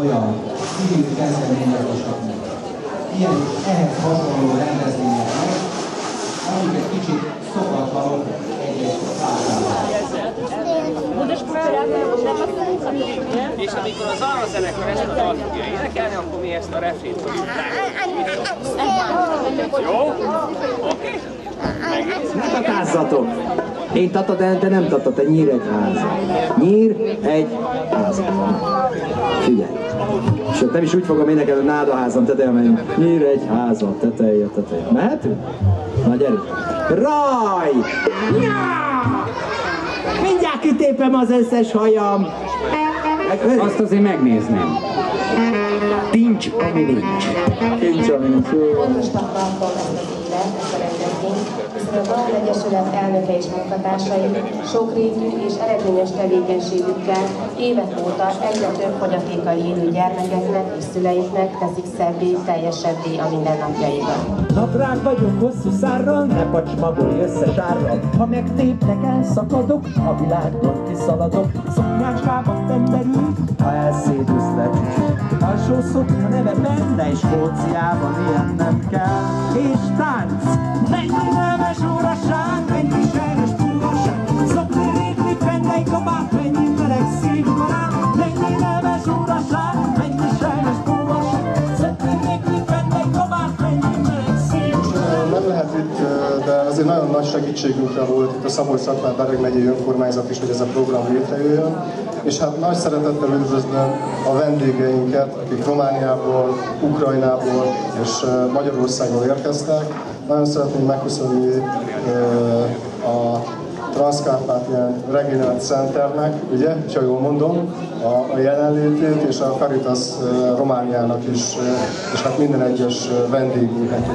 olyan civil kezdeményezéseknek, ehhez hasonló rendezvényeknek, amik egy kicsit szokatlanok egy-egy százában. És amikor az almazenekar ezt a dalt tudja énekelni, akkor mi ezt a refrét fogjuk rá. Jó? Oké? Ne tatázzatok! Én tata, de te nem tata, te nyír egy házat. Nyír egy házat. Figyelj! És nem is úgy fogom énekelni, hogy nádaházam teteje, mert nyír egy házat, teteje. Mehetünk? Na gyerünk! Raj! Mindjárt kitépem az összes hajam! Azt azért megnézném. Nincs, ami nincs. Nincs, ami nincs. Fontosnak tartom ezt a rendezvényt, hiszen a Dal Egyesület elnöke és munkatársai sokrétű és eredményes tevékenységükkel évek óta egyre több fogyatékkal élő gyermekeknek és szüleiknek teszik szebbé, teljesebbé a mindennapjaikat. Nadrág vagyok hosszú szárral, ne pacsmagolj össze sárral. Ha megtépnek, elszakadok, a világból kiszaladok. Szoknyácskába fennderül, ha elszédüzlet. Alsó szoknya neve benne, és Skóciában ilyen nem kell. És tánc! Mennyi nemes óraság, mennyi sejres túlvaság. Szokni régni benne egy kabát, mennyi meleg szívbarát. Mennyi nemes óraság, mennyi sejres túlvaság. Szokni régni benne egy kabát, mennyi meleg szívbarát. Nem lehet itt, de azért nagyon nagy segítségünkre volt itt a Szabolcs-Szatmár-Bereg megyei önkormányzat is, hogy ez a program létrejöjjön. És hát nagy szeretettel üdvözlöm a vendégeinket, akik Romániából, Ukrajnából és Magyarországról érkeztek. Nagyon szeretném megköszönni a Transzkárpátián Regionális Centernek, ugye, ha jól mondom, a jelenlétét, és a Caritas Romániának is, és hát minden egyes vendégünknek.